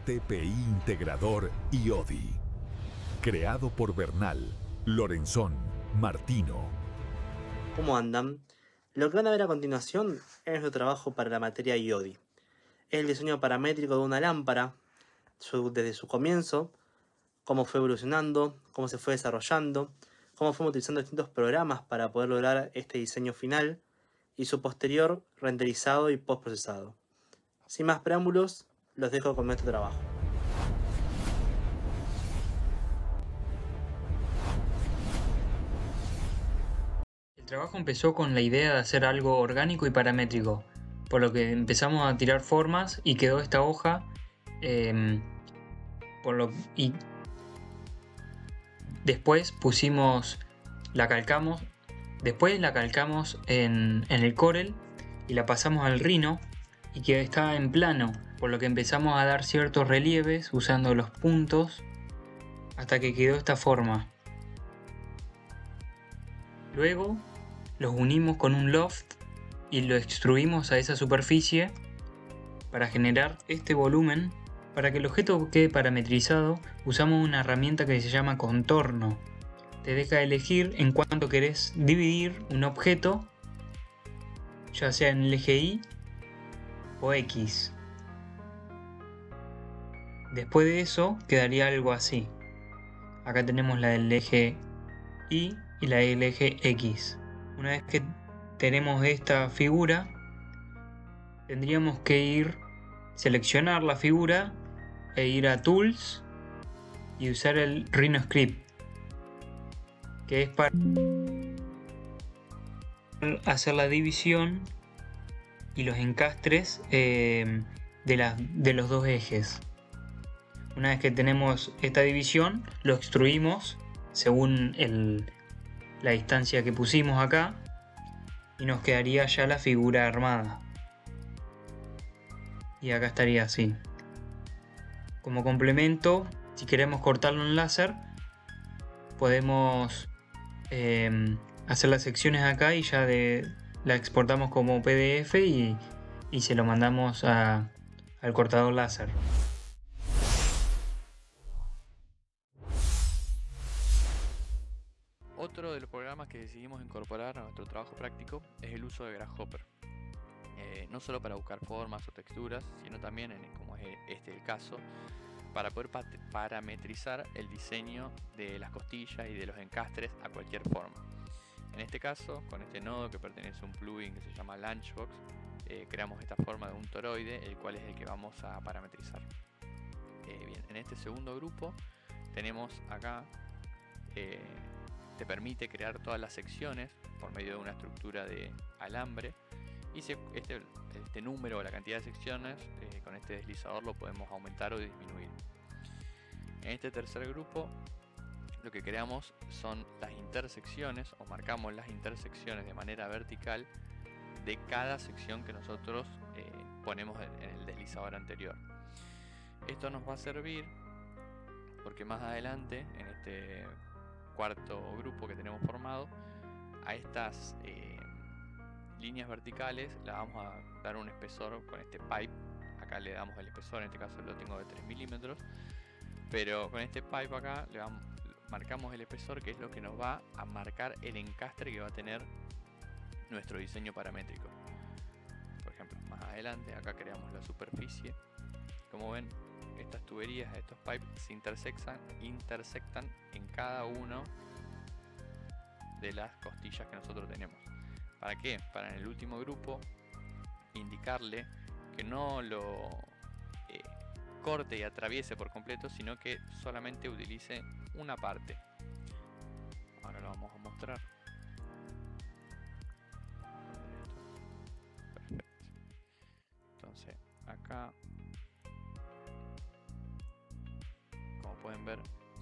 TPI Integrador IODI. Creado por Bernal, Lorenzón, Martino. ¿Cómo andan? Lo que van a ver a continuación es nuestro trabajo para la materia IODI. Es el diseño paramétrico de una lámpara, desde su comienzo, cómo fue evolucionando, cómo se fue desarrollando, cómo fuimos utilizando distintos programas para poder lograr este diseño final y su posterior renderizado y postprocesado. Sin más preámbulos, los dejo con nuestro trabajo. El trabajo empezó con la idea de hacer algo orgánico y paramétrico, por lo que empezamos a tirar formas y quedó esta hoja, y después la calcamos en el Corel y la pasamos al Rhino y que está en plano, por lo que empezamos a dar ciertos relieves usando los puntos hasta que quedó esta forma. Luego los unimos con un loft y lo extruimos a esa superficie para generar este volumen. Para que el objeto quede parametrizado, usamos una herramienta que se llama contorno. Te deja elegir en cuánto querés dividir un objeto, ya sea en el eje Y o X. Después de eso quedaría algo así. Acá tenemos la del eje Y y la del eje X. Una vez que tenemos esta figura, tendríamos que seleccionar la figura e ir a Tools y usar el Rhino Script, que es para hacer la división y los encastres de los dos ejes. Una vez que tenemos esta división, lo extruimos según la distancia que pusimos acá y nos quedaría ya la figura armada. Y acá estaría así. Como complemento, si queremos cortarlo en láser, podemos hacer las secciones acá y ya la exportamos como PDF y se lo mandamos al cortador láser. Otro de los programas que decidimos incorporar a nuestro trabajo práctico es el uso de Grasshopper. No solo para buscar formas o texturas, sino también, como es el caso, para poder parametrizar el diseño de las costillas y de los encastres a cualquier forma. En este caso, con este nodo que pertenece a un plugin que se llama Lunchbox, creamos esta forma de un toroide, el cual es el que vamos a parametrizar. Bien, en este segundo grupo tenemos acá, te permite crear todas las secciones por medio de una estructura de alambre, y este número o la cantidad de secciones con este deslizador lo podemos aumentar o disminuir. En este tercer grupo lo que creamos son las intersecciones, o marcamos las intersecciones de manera vertical de cada sección que nosotros ponemos en el deslizador anterior. Esto nos va a servir porque más adelante, en este cuarto grupo que tenemos formado, a estas líneas verticales le vamos a dar un espesor con este pipe. Acá le damos el espesor, en este caso lo tengo de 3 milímetros, pero con este pipe acá marcamos el espesor, que es lo que nos va a marcar el encastre que va a tener nuestro diseño paramétrico. Por ejemplo, más adelante acá creamos la superficie. Como ven, estas tuberías, estos pipes se intersectan en cada uno de las costillas que nosotros tenemos. ¿Para qué? Para en el último grupo indicarle que no lo corte y atraviese por completo, sino que solamente utilice una parte. Ahora lo vamos a mostrar. Perfecto. Entonces acá, como pueden ver,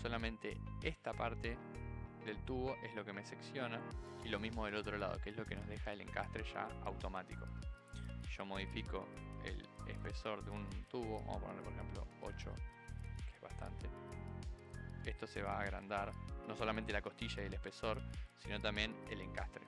solamente esta parte del tubo es lo que me secciona, y lo mismo del otro lado, que es lo que nos deja el encastre ya automático. Yo modifico el espesor de un tubo, vamos a ponerle por ejemplo 8, que es bastante. Esto se va a agrandar, no solamente la costilla y el espesor, sino también el encastre.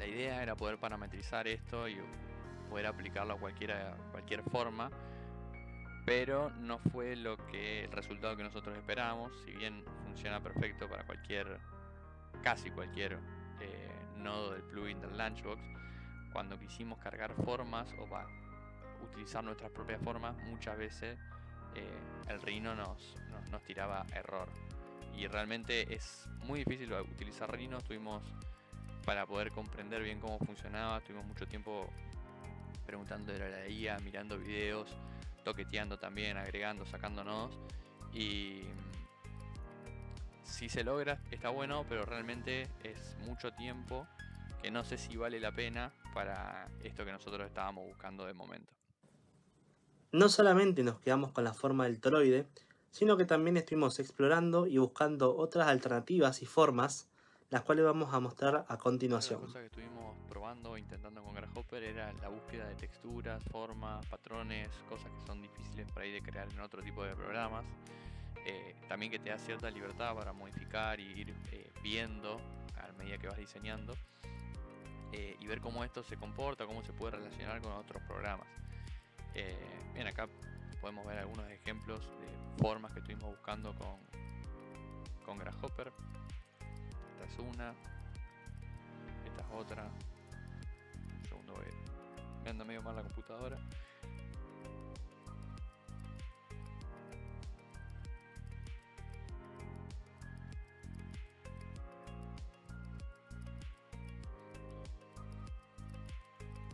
La idea era poder parametrizar esto y poder aplicarlo a cualquier forma, pero no fue el resultado que nosotros esperábamos. Si bien funciona perfecto para casi cualquier nodo del plugin del Launchbox, cuando quisimos cargar formas o utilizar nuestras propias formas, muchas veces el Rhino nos tiraba error. Y realmente es muy difícil utilizar Rhino. Para poder comprender bien cómo funcionaba, estuvimos mucho tiempo preguntándole a la IA, mirando videos, toqueteando también, agregando, sacando nodos. Y si se logra, está bueno, pero realmente es mucho tiempo que no sé si vale la pena para esto que nosotros estábamos buscando de momento. No solamente nos quedamos con la forma del toroide, sino que también estuvimos explorando y buscando otras alternativas y formas, las cuales vamos a mostrar a continuación. Una de las cosas que estuvimos probando, intentando con Grasshopper, era la búsqueda de texturas, formas, patrones, cosas que son difíciles por ahí de crear en otro tipo de programas. También que te da cierta libertad para modificar y ir viendo a medida que vas diseñando, y ver cómo esto se comporta, cómo se puede relacionar con otros programas. Bien, acá podemos ver algunos ejemplos de formas que estuvimos buscando con Grasshopper. Esta es una, esta es otra. Un segundo, me anda medio mal la computadora.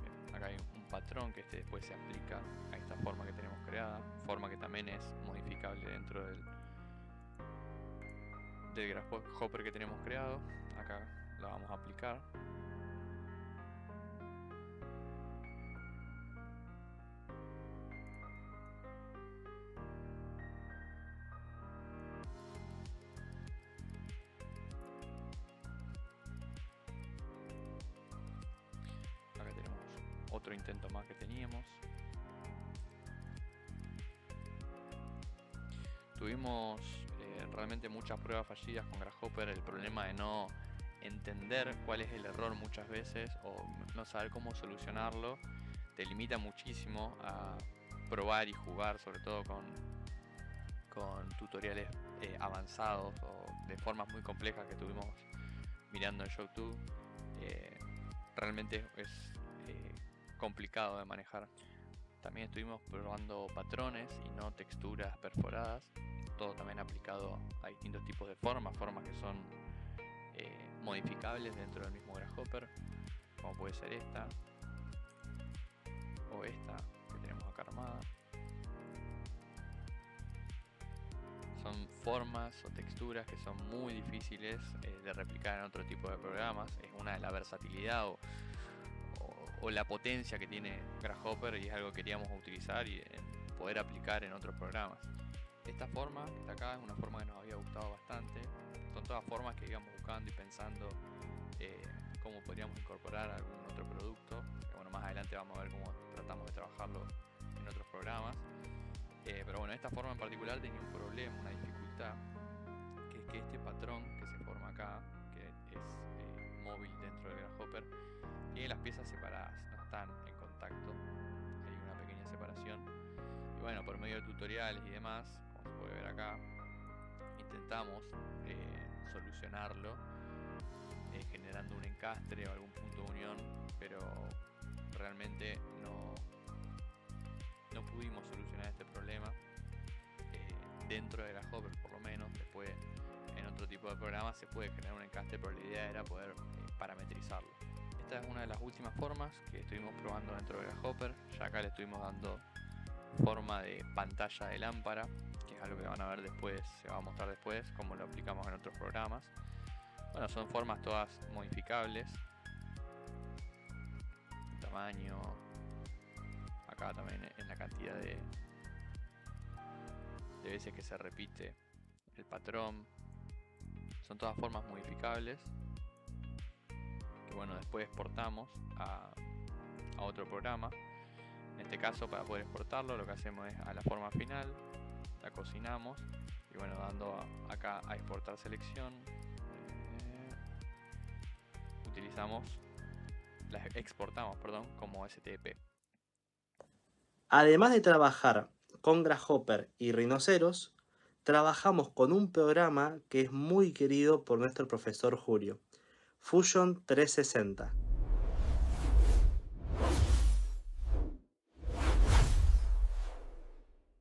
Bien, acá hay un patrón que después se aplica a esta forma que tenemos creada, forma que también es modificable dentro del Grasshopper que tenemos creado. Acá la vamos a aplicar. Acá tenemos otro intento más que teníamos. Tuvimos realmente muchas pruebas fallidas con Grasshopper. El problema de no entender cuál es el error muchas veces o no saber cómo solucionarlo te limita muchísimo a probar y jugar, sobre todo con tutoriales avanzados o de formas muy complejas que estuvimos mirando en YouTube. Realmente es complicado de manejar. También estuvimos probando patrones y no texturas perforadas, todo también aplicado a distintos tipos de formas que son modificables dentro del mismo Grasshopper, como puede ser esta o esta que tenemos acá armada. Son formas o texturas que son muy difíciles de replicar en otro tipo de programas. Es una de la versatilidad o la potencia que tiene Grasshopper, y es algo que queríamos utilizar y poder aplicar en otros programas. Esta forma que está acá es una forma que nos había gustado bastante. Son todas formas que íbamos buscando y pensando cómo podríamos incorporar algún otro producto. Bueno, más adelante vamos a ver cómo tratamos de trabajarlo en otros programas. Pero bueno, esta forma en particular tenía un problema, una dificultad, que es que este patrón que se forma acá, que es móvil dentro del Grasshopper, tiene las piezas separadas, no están en contacto, hay una pequeña separación. Y bueno, por medio de tutoriales y demás, como se puede ver acá, intentamos solucionarlo generando un encastre o algún punto de unión, pero realmente no pudimos solucionar este problema dentro de Grasshopper, por lo menos. Después en otro tipo de programas se puede generar un encastre, pero la idea era poder parametrizarlo. Esta es una de las últimas formas que estuvimos probando dentro de Grasshopper. Ya acá le estuvimos dando forma de pantalla de lámpara, que es algo que van a ver después, se va a mostrar después cómo lo aplicamos en otros programas. Bueno, son formas todas modificables, tamaño, acá también en la cantidad de veces que se repite el patrón. Son todas formas modificables que bueno, después exportamos a otro programa. En este caso, para poder exportarlo, lo que hacemos es a la forma final, la cocinamos y bueno, dando acá a exportar selección, utilizamos las exportamos, perdón, como STP. Además de trabajar con Grasshopper y Rhinoceros, trabajamos con un programa que es muy querido por nuestro profesor Julio, Fusion 360.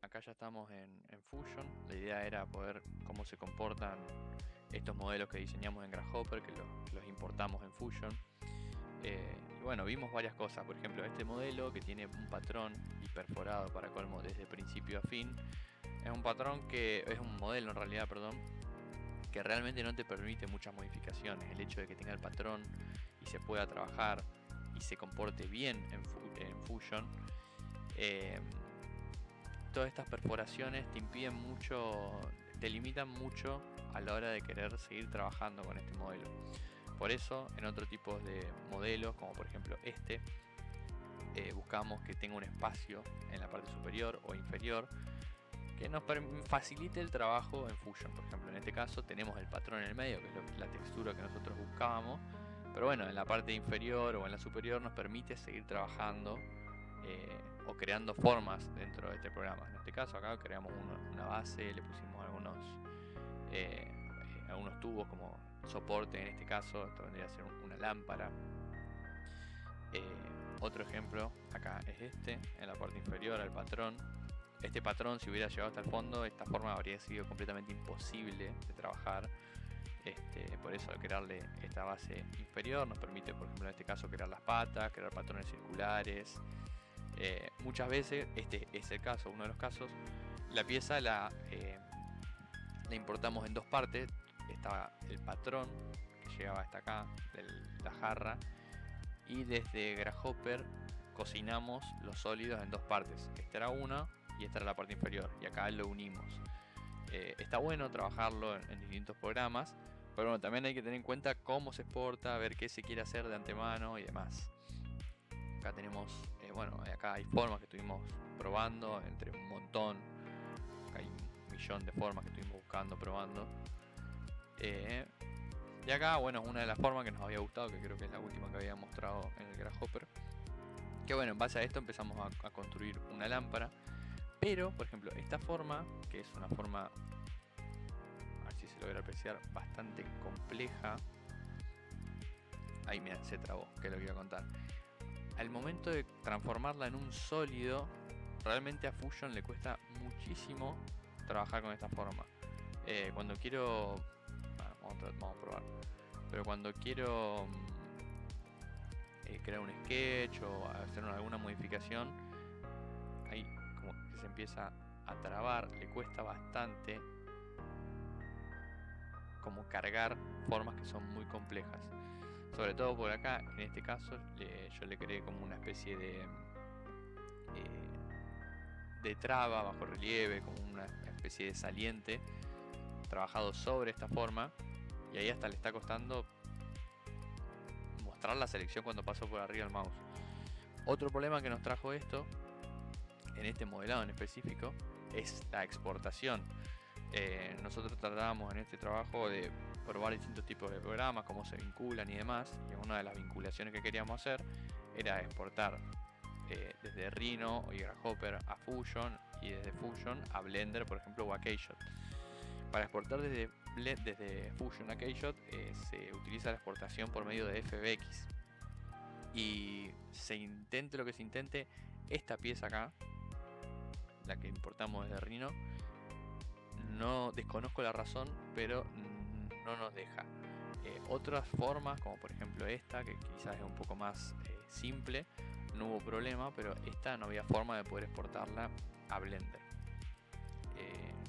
Acá ya estamos en Fusion. La idea era poder cómo se comportan estos modelos que diseñamos en Grasshopper, que los importamos en Fusion. Y bueno, vimos varias cosas. Por ejemplo, este modelo que tiene un patrón y perforado para colmo desde principio a fin. Es un patrón que es un modelo en realidad, perdón, que realmente no te permite muchas modificaciones. El hecho de que tenga el patrón y se pueda trabajar y se comporte bien en Fusion, todas estas perforaciones te impiden mucho, te limitan mucho a la hora de querer seguir trabajando con este modelo. Por eso, en otro tipo de modelos, como por ejemplo este, buscamos que tenga un espacio en la parte superior o inferior que nos facilite el trabajo en Fusion. Por ejemplo, en este caso tenemos el patrón en el medio, que es la textura que nosotros buscábamos, pero bueno, en la parte inferior o en la superior nos permite seguir trabajando o creando formas dentro de este programa. En este caso acá creamos una base, le pusimos algunos tubos como soporte. En este caso esto vendría a ser una lámpara. Otro ejemplo acá es este, en la parte inferior al patrón. Este patrón, si hubiera llegado hasta el fondo, esta forma habría sido completamente imposible de trabajar. Por eso al crearle esta base inferior nos permite, por ejemplo en este caso, crear las patas, crear patrones circulares. Muchas veces, este es el caso, uno de los casos, la pieza la importamos en dos partes. Estaba el patrón que llegaba hasta acá, de la jarra, y desde Grasshopper cocinamos los sólidos en dos partes. Esta era una y esta era la parte inferior, y acá lo unimos. Está bueno trabajarlo en distintos programas, pero bueno, también hay que tener en cuenta cómo se exporta, ver qué se quiere hacer de antemano y demás. Acá tenemos, acá hay formas que estuvimos probando entre un montón. Acá hay un millón de formas que estuvimos buscando, probando. Y acá, bueno, una de las formas que nos había gustado, que creo que es la última que había mostrado en el Grasshopper. Que bueno, en base a esto empezamos a construir una lámpara. Pero, por ejemplo, esta forma, que es una forma, a ver si se logra apreciar, bastante compleja. Ahí, mira, se trabó, que es lo que iba a contar. Al momento de transformarla en un sólido, realmente a Fusion le cuesta muchísimo trabajar con esta forma. Cuando quiero... vamos a probar. Pero cuando quiero crear un sketch o hacer alguna modificación, ahí como que se empieza a trabar, le cuesta bastante como cargar formas que son muy complejas. Sobre todo por acá, en este caso, yo le creé como una especie de traba bajo relieve, como una especie de saliente trabajado sobre esta forma, y ahí hasta le está costando mostrar la selección cuando paso por arriba el mouse. Otro problema que nos trajo esto, en este modelado en específico, es la exportación. Nosotros tratábamos en este trabajo de probar distintos tipos de programas, cómo se vinculan y demás, y una de las vinculaciones que queríamos hacer era exportar desde Rhino y Grasshopper a Fusion, y desde Fusion a Blender, por ejemplo, o a Keyshot. Para exportar desde Fusion a Keyshot se utiliza la exportación por medio de FBX, y se intente lo que se intente, esta pieza acá, la que importamos desde Rhino, no desconozco la razón, pero no nos deja. Otras formas, como por ejemplo esta, que quizás es un poco más simple, no hubo problema, pero esta no había forma de poder exportarla a Blender.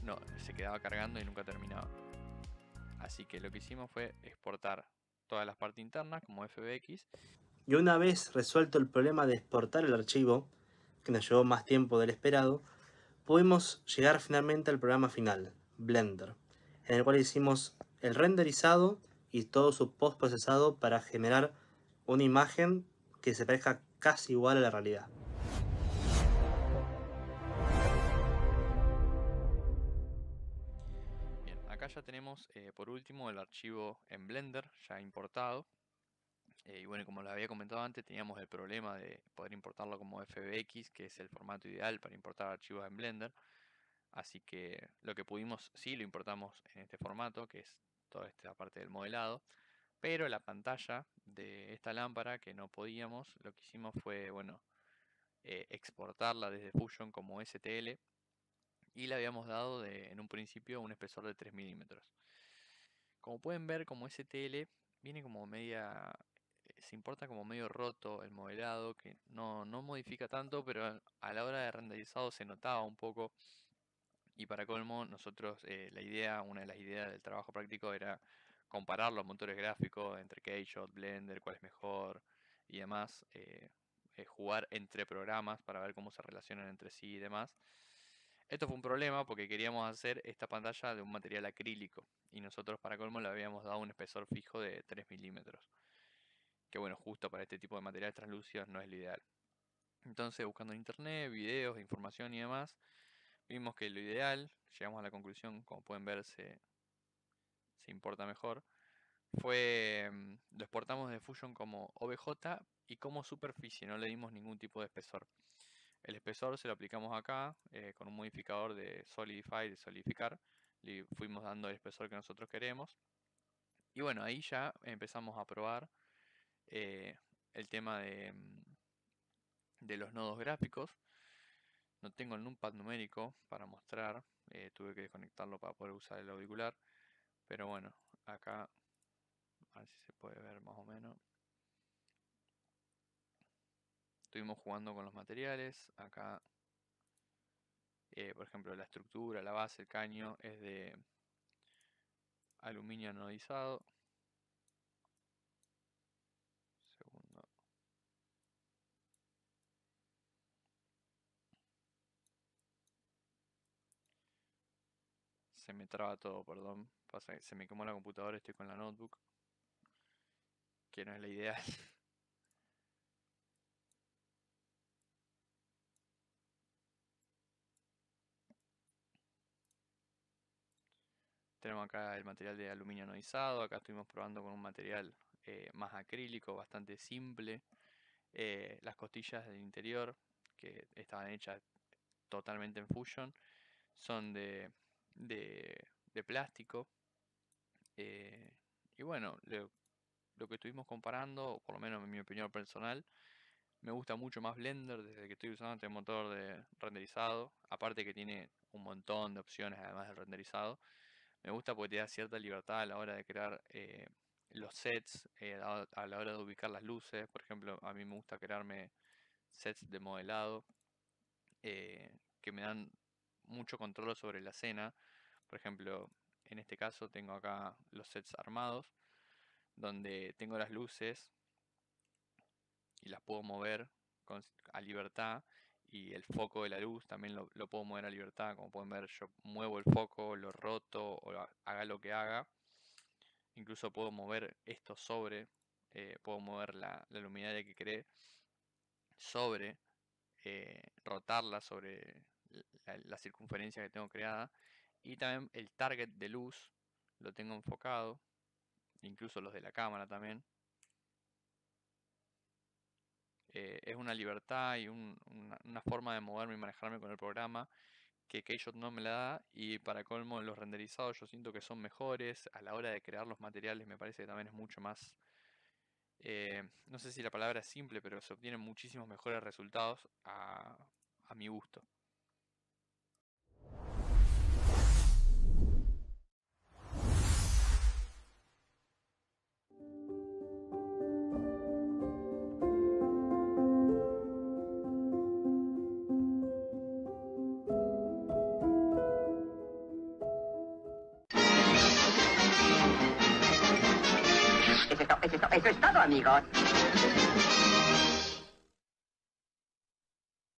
No, se quedaba cargando y nunca terminaba. Así que lo que hicimos fue exportar todas las partes internas como FBX. Y una vez resuelto el problema de exportar el archivo, que nos llevó más tiempo del esperado, pudimos llegar finalmente al programa final, Blender, en el cual hicimos el renderizado y todo su postprocesado para generar una imagen que se parezca casi igual a la realidad. Bien, acá ya tenemos por último el archivo en Blender ya importado. Y bueno, como les había comentado antes, teníamos el problema de poder importarlo como FBX, que es el formato ideal para importar archivos en Blender. Así que lo que pudimos, sí lo importamos en este formato, que es toda esta parte del modelado. Pero la pantalla de esta lámpara, que no podíamos, lo que hicimos fue, bueno, exportarla desde Fusion como STL. Y le habíamos dado en un principio un espesor de 3 milímetros. Como pueden ver, como STL viene como media, se importa como medio roto el modelado, que no modifica tanto, pero a la hora de renderizado se notaba un poco. Y para colmo, nosotros, una de las ideas del trabajo práctico era comparar los motores gráficos entre Keyshot, Blender, cuál es mejor y demás. Jugar entre programas para ver cómo se relacionan entre sí y demás. Esto fue un problema porque queríamos hacer esta pantalla de un material acrílico y nosotros para colmo le habíamos dado un espesor fijo de 3 milímetros. Que bueno, justo para este tipo de materiales translúcidos no es lo ideal. Entonces, buscando en internet, videos, información y demás, vimos que lo ideal, llegamos a la conclusión, como pueden ver se importa mejor, fue, lo exportamos de Fusion como OBJ y como superficie, no le dimos ningún tipo de espesor. El espesor se lo aplicamos acá con un modificador de Solidify, de solidificar. Le fuimos dando el espesor que nosotros queremos. Y bueno, ahí ya empezamos a probar el tema de los nodos gráficos. No tengo el numpad numérico para mostrar. Tuve que desconectarlo para poder usar el auricular. Pero bueno, acá a ver si se puede ver más o menos. Estuvimos jugando con los materiales. Acá, por ejemplo, la estructura, la base, el caño es de aluminio anodizado. Segundo. Se me traba todo, perdón. Pasa que se me quemó la computadora, estoy con la notebook. Que no es la ideal. Tenemos acá el material de aluminio anodizado. Acá estuvimos probando con un material más acrílico, bastante simple. Las costillas del interior, que estaban hechas totalmente en Fusion, son de plástico. Y bueno, lo que estuvimos comparando, o por lo menos en mi opinión personal, me gusta mucho más Blender desde que estoy usando este motor de renderizado. Aparte que tiene un montón de opciones además del renderizado. Me gusta porque te da cierta libertad a la hora de crear los sets, a la hora de ubicar las luces. Por ejemplo, a mí me gusta crearme sets de modelado que me dan mucho control sobre la escena. Por ejemplo, en este caso tengo acá los sets armados, donde tengo las luces y las puedo mover a libertad. Y el foco de la luz también lo puedo mover a libertad. Como pueden ver, yo muevo el foco, lo roto o haga lo que haga. Incluso puedo mover esto sobre, puedo mover la luminaria que creé sobre, rotarla sobre la circunferencia que tengo creada. Y también el target de luz lo tengo enfocado, incluso los de la cámara también. Es una libertad y una forma de moverme y manejarme con el programa que Keyshot no me la da. Y para colmo, los renderizados yo siento que son mejores. A la hora de crear los materiales me parece que también es mucho más, no sé si la palabra es simple, pero se obtienen muchísimos mejores resultados a mi gusto. Eso es todo, amigos.